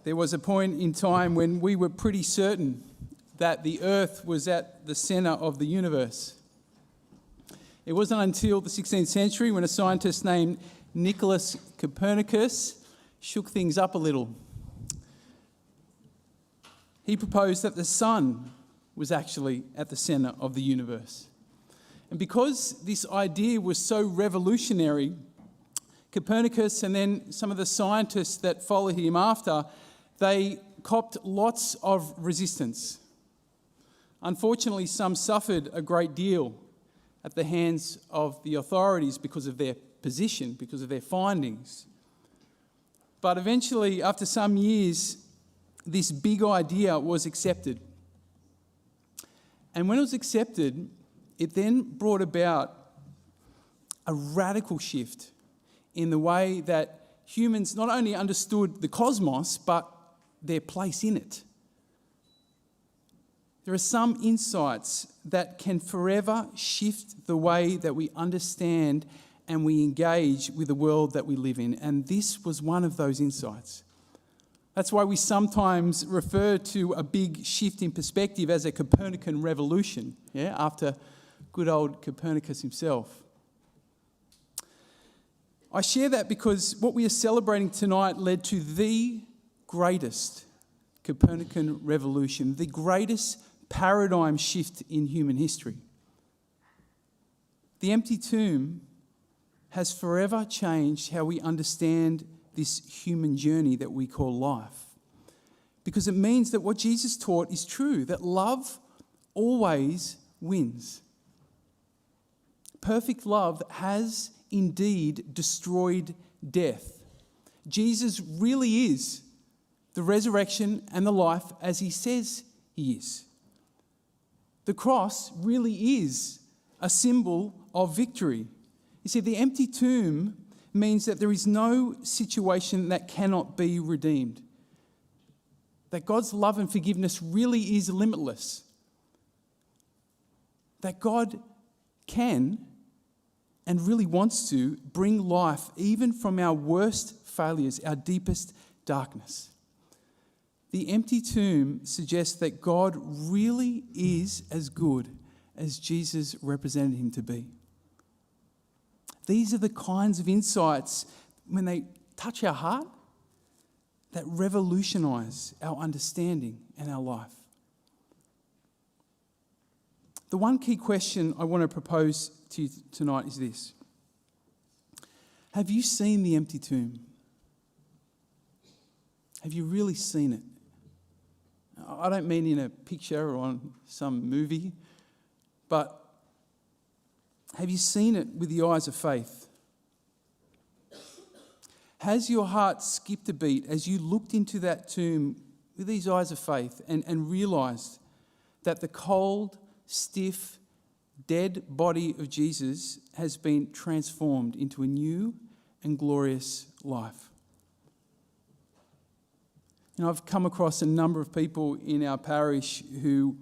there was a point in time when we were pretty certain that the Earth was at the centre of the universe. It wasn't until the 16th century when a scientist named Nicholas Copernicus shook things up a little. He proposed that the sun was actually at the centre of the universe. And because this idea was so revolutionary, Copernicus and then some of the scientists that followed him after, they copped lots of resistance. Unfortunately, some suffered a great deal at the hands of the authorities because of their position, because of their findings. But eventually, after some years, this big idea was accepted. And when it was accepted, it then brought about a radical shift in the way that humans not only understood the cosmos, but their place in it. There are some insights that can forever shift the way that we understand and we engage with the world that we live in. And this was one of those insights. That's why we sometimes refer to a big shift in perspective as a Copernican revolution, after good old Copernicus himself. I share that because what we are celebrating tonight led to the greatest Copernican revolution, the greatest paradigm shift in human history. The empty tomb has forever changed how we understand this human journey that we call life. Because it means that what Jesus taught is true, that love always wins. Perfect love has indeed destroyed death. Jesus really is the resurrection and the life as he says he is. The cross really is a symbol of victory. You see, the empty tomb means that there is no situation that cannot be redeemed. That God's love and forgiveness really is limitless. That God can and really wants to bring life even from our worst failures, our deepest darkness. The empty tomb suggests that God really is as good as Jesus represented him to be. These are the kinds of insights, when they touch our heart, that revolutionize our understanding and our life. The one key question I want to propose to you tonight is this. Have you seen the empty tomb? Have you really seen it? I don't mean in a picture or on some movie, but have you seen it with the eyes of faith? Has your heart skipped a beat as you looked into that tomb with these eyes of faith and realised that the cold, stiff, dead body of Jesus has been transformed into a new and glorious life? You know, I've come across a number of people in our parish who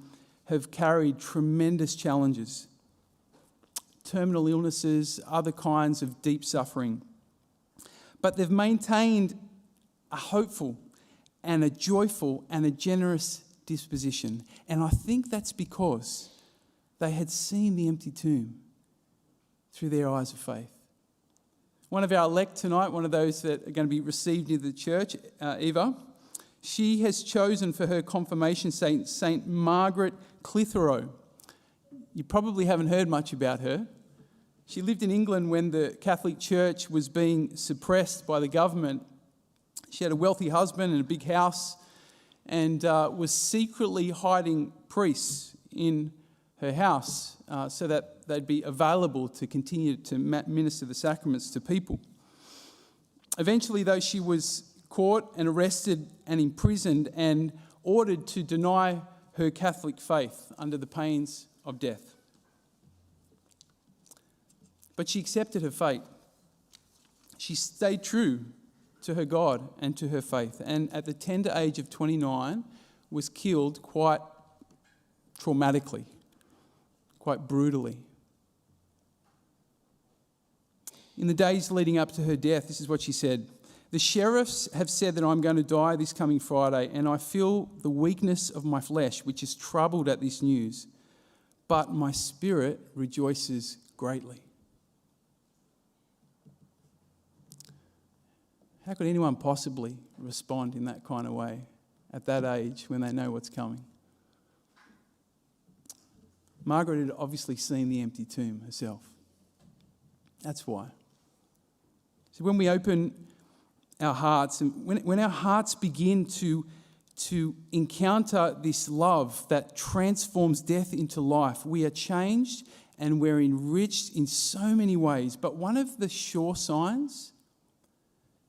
have carried tremendous challenges, terminal illnesses, other kinds of deep suffering. But they've maintained a hopeful and a joyful and a generous disposition. And I think that's because they had seen the empty tomb through their eyes of faith. One of our elect tonight, one of those that are going to be received into the church, Eva, she has chosen for her confirmation saint, Saint Margaret Clitheroe. You probably haven't heard much about her. She lived in England when the Catholic Church was being suppressed by the government. She had a wealthy husband and a big house and was secretly hiding priests in her house so that they'd be available to continue to minister the sacraments to people. Eventually, though, she was caught and arrested and imprisoned and ordered to deny her Catholic faith under the pains of death. But she accepted her fate. She stayed true to her God and to her faith, and at the tender age of 29 was killed quite traumatically, quite brutally. In the days leading up to her death, this is what she said: The sheriffs have said that I'm going to die this coming Friday, and I feel the weakness of my flesh, which is troubled at this news, but my spirit rejoices greatly. How could anyone possibly respond in that kind of way at that age when they know what's coming? Margaret had obviously seen the empty tomb herself. That's why. So when we open our hearts, and when our hearts begin to encounter this love that transforms death into life, we are changed and we're enriched in so many ways. But one of the sure signs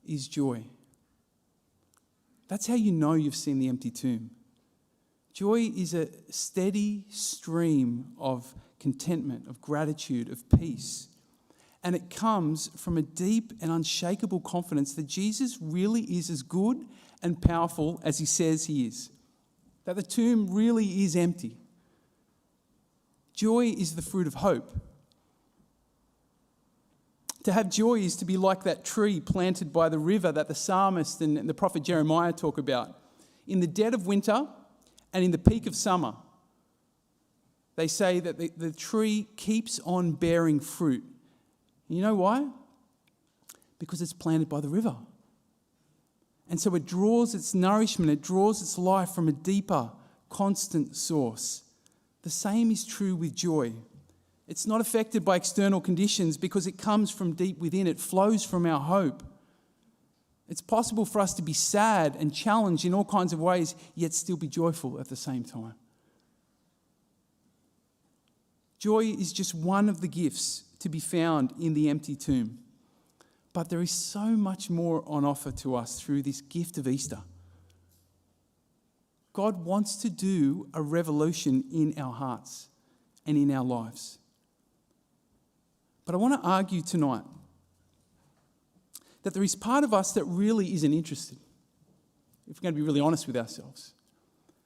is joy. That's how you know you've seen the empty tomb. Joy is a steady stream of contentment, of gratitude, of peace. And it comes from a deep and unshakable confidence that Jesus really is as good and powerful as he says he is. That the tomb really is empty. Joy is the fruit of hope. To have joy is to be like that tree planted by the river that the psalmist and the prophet Jeremiah talk about. In the dead of winter and in the peak of summer, they say that the tree keeps on bearing fruit. You know why? Because it's planted by the river. And so it draws its nourishment, it draws its life from a deeper, constant source. The same is true with joy. It's not affected by external conditions because it comes from deep within. It flows from our hope. It's possible for us to be sad and challenged in all kinds of ways, yet still be joyful at the same time. Joy is just one of the gifts to be found in the empty tomb. But there is so much more on offer to us through this gift of Easter. God wants to do a revolution in our hearts and in our lives. But I want to argue tonight that there is part of us that really isn't interested, if we're going to be really honest with ourselves.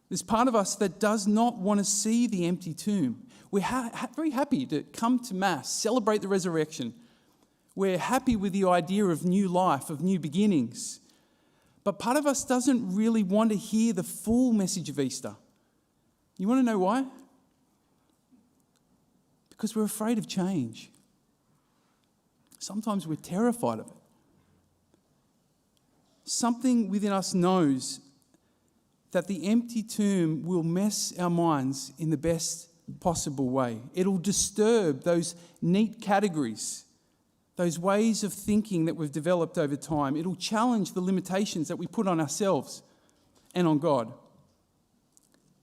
There's part of us that does not want to see the empty tomb. We're very happy to come to Mass, celebrate the resurrection. We're happy with the idea of new life, of new beginnings. But part of us doesn't really want to hear the full message of Easter. You want to know why? Because we're afraid of change. Sometimes we're terrified of it. Something within us knows that the empty tomb will mess our minds in the best possible way. It'll disturb those neat categories, those ways of thinking that we've developed over time. It'll challenge the limitations that we put on ourselves and on God.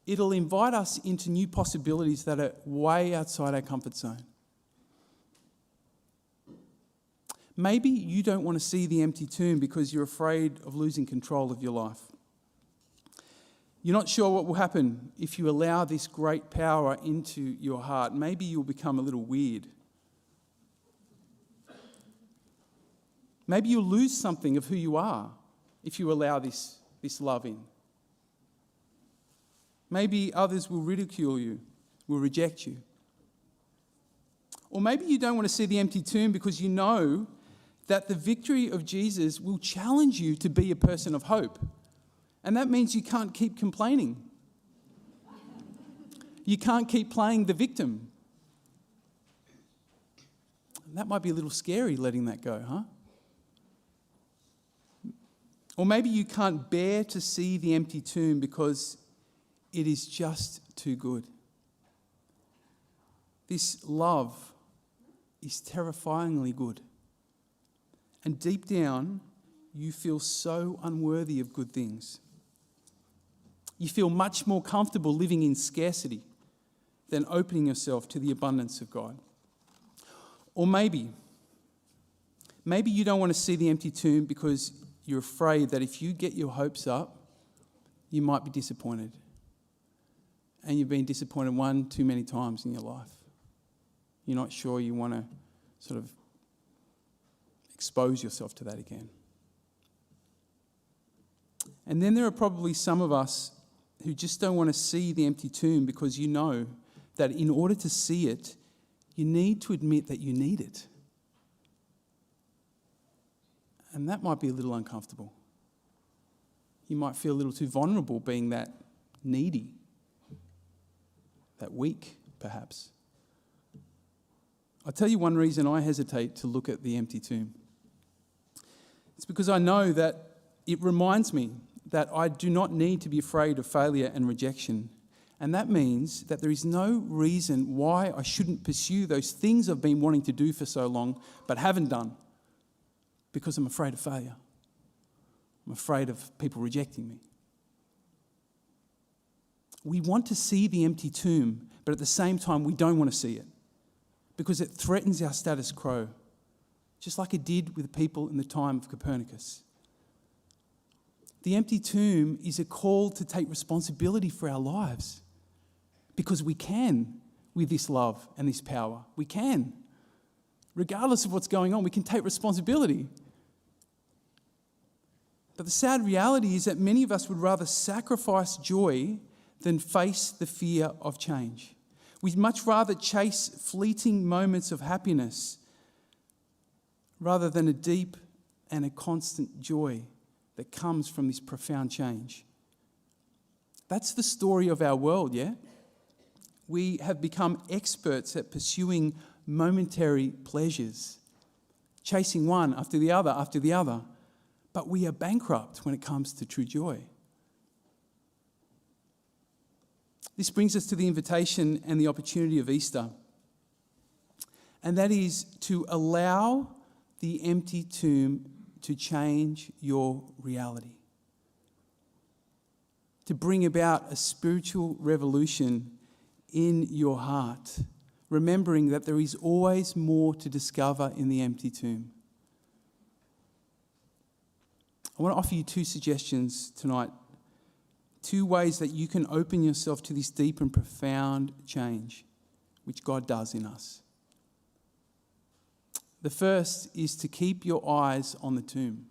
It'll invite us into new possibilities that are way outside our comfort zone. Maybe you don't want to see the empty tomb because you're afraid of losing control of your life. You're not sure what will happen if you allow this great power into your heart. Maybe you'll become a little weird. Maybe you'll lose something of who you are if you allow this love in. Maybe others will ridicule you, will reject you. Or maybe you don't want to see the empty tomb because you know that the victory of Jesus will challenge you to be a person of hope. And that means you can't keep complaining. You can't keep playing the victim. That might be a little scary letting that go, huh? Or maybe you can't bear to see the empty tomb because it is just too good. This love is terrifyingly good. And deep down, you feel so unworthy of good things. You feel much more comfortable living in scarcity than opening yourself to the abundance of God. Or maybe you don't want to see the empty tomb because you're afraid that if you get your hopes up, you might be disappointed. And you've been disappointed one too many times in your life. You're not sure you want to sort of expose yourself to that again. And then there are probably some of us who just don't want to see the empty tomb because you know that in order to see it, you need to admit that you need it. And that might be a little uncomfortable. You might feel a little too vulnerable being that needy, that weak, perhaps. I'll tell you one reason I hesitate to look at the empty tomb. It's because I know that it reminds me that I do not need to be afraid of failure and rejection. And that means that there is no reason why I shouldn't pursue those things I've been wanting to do for so long but haven't done, because I'm afraid of failure. I'm afraid of people rejecting me. We want to see the empty tomb, but at the same time we don't want to see it because it threatens our status quo, just like it did with the people in the time of Copernicus. The empty tomb is a call to take responsibility for our lives because we can with this love and this power. We can. Regardless of what's going on, we can take responsibility. But the sad reality is that many of us would rather sacrifice joy than face the fear of change. We'd much rather chase fleeting moments of happiness rather than a deep and a constant joy that comes from this profound change. That's the story of our world, yeah? We have become experts at pursuing momentary pleasures, chasing one after the other, but we are bankrupt when it comes to true joy. This brings us to the invitation and the opportunity of Easter, and that is to allow the empty tomb to change your reality, to bring about a spiritual revolution in your heart, remembering that there is always more to discover in the empty tomb. I want to offer you two suggestions tonight, two ways that you can open yourself to this deep and profound change which God does in us. The first is to keep your eyes on the tomb.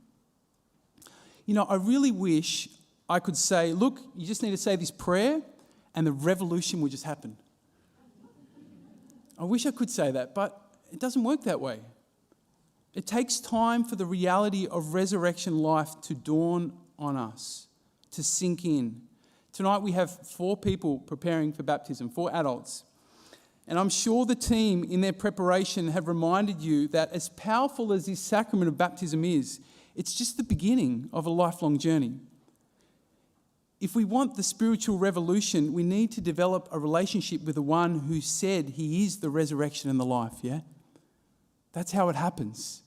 You know, I really wish I could say, look, you just need to say this prayer and the revolution will just happen. I wish I could say that, but it doesn't work that way. It takes time for the reality of resurrection life to dawn on us, to sink in. Tonight we have 4 people preparing for baptism, 4 adults. And I'm sure the team in their preparation have reminded you that as powerful as this sacrament of baptism is, it's just the beginning of a lifelong journey. If we want the spiritual revolution, we need to develop a relationship with the one who said he is the resurrection and the life, yeah? That's how it happens,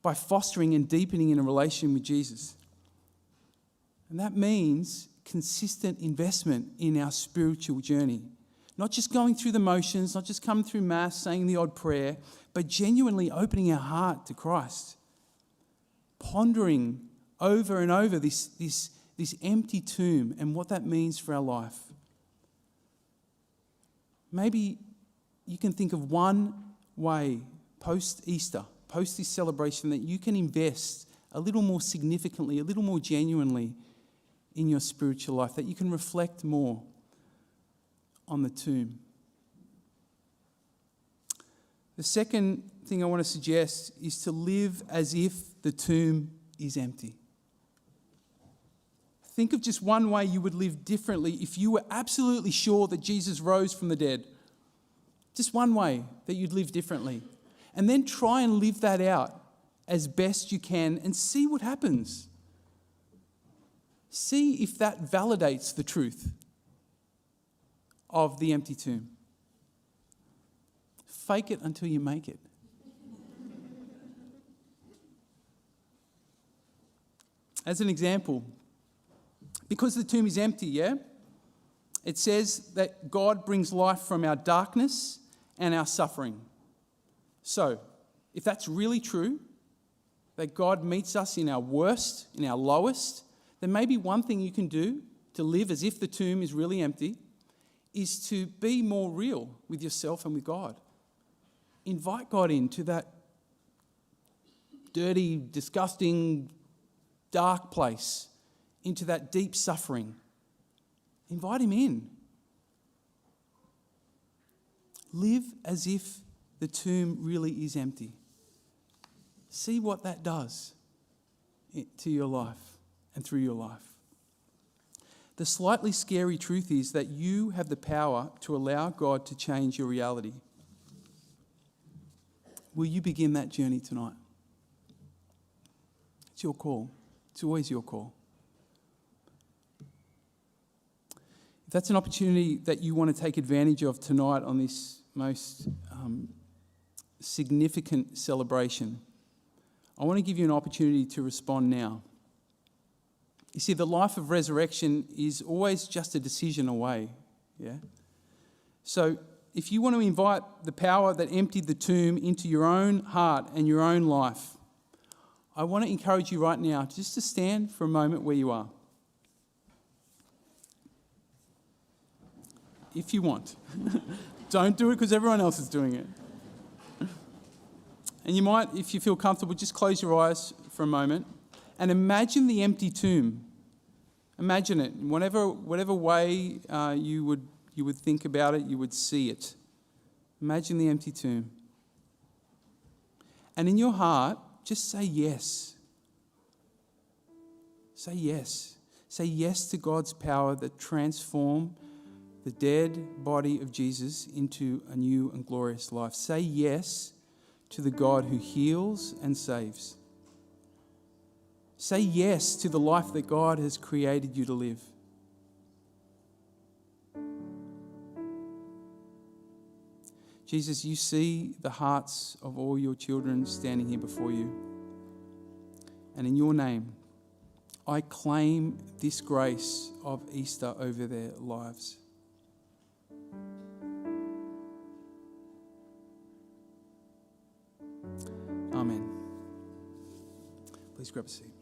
by fostering and deepening in a relation with Jesus. And that means consistent investment in our spiritual journey. Not just going through the motions, not just coming through Mass, saying the odd prayer, but genuinely opening our heart to Christ. Pondering over and over this empty tomb and what that means for our life. Maybe you can think of one way post-Easter, post this celebration, that you can invest a little more significantly, a little more genuinely in your spiritual life, that you can reflect more on the tomb. The second thing I want to suggest is to live as if the tomb is empty. Think of just one way you would live differently if you were absolutely sure that Jesus rose from the dead. Just one way that you'd live differently. And then try and live that out as best you can and see what happens. See if that validates the truth of the empty tomb. Fake it until you make it. As an example, because the tomb is empty, yeah? It says that God brings life from our darkness and our suffering. So, if that's really true, that God meets us in our worst, in our lowest, then maybe one thing you can do to live as if the tomb is really empty is to be more real with yourself and with God. Invite God into that dirty, disgusting, dark place, into that deep suffering. Invite him in. Live as if the tomb really is empty. See what that does. to your life and through your life. The slightly scary truth is that you have the power to allow God to change your reality. Will you begin that journey tonight? It's your call. It's always your call. If that's an opportunity that you want to take advantage of tonight on this most significant celebration, I want to give you an opportunity to respond now. You see, the life of resurrection is always just a decision away. Yeah. So if you want to invite the power that emptied the tomb into your own heart and your own life, I want to encourage you right now just to stand for a moment where you are. If you want. Don't do it because everyone else is doing it. And you might, if you feel comfortable, just close your eyes for a moment and imagine the empty tomb. Imagine it. Whatever way you would think about it, you would see it. Imagine the empty tomb. And in your heart, just say yes. Say yes. Say yes to God's power that transforms the dead body of Jesus into a new and glorious life. Say yes to the God who heals and saves. Say yes to the life that God has created you to live. Jesus, you see the hearts of all your children standing here before you. And in your name, I claim this grace of Easter over their lives. Amen. Please grab a seat.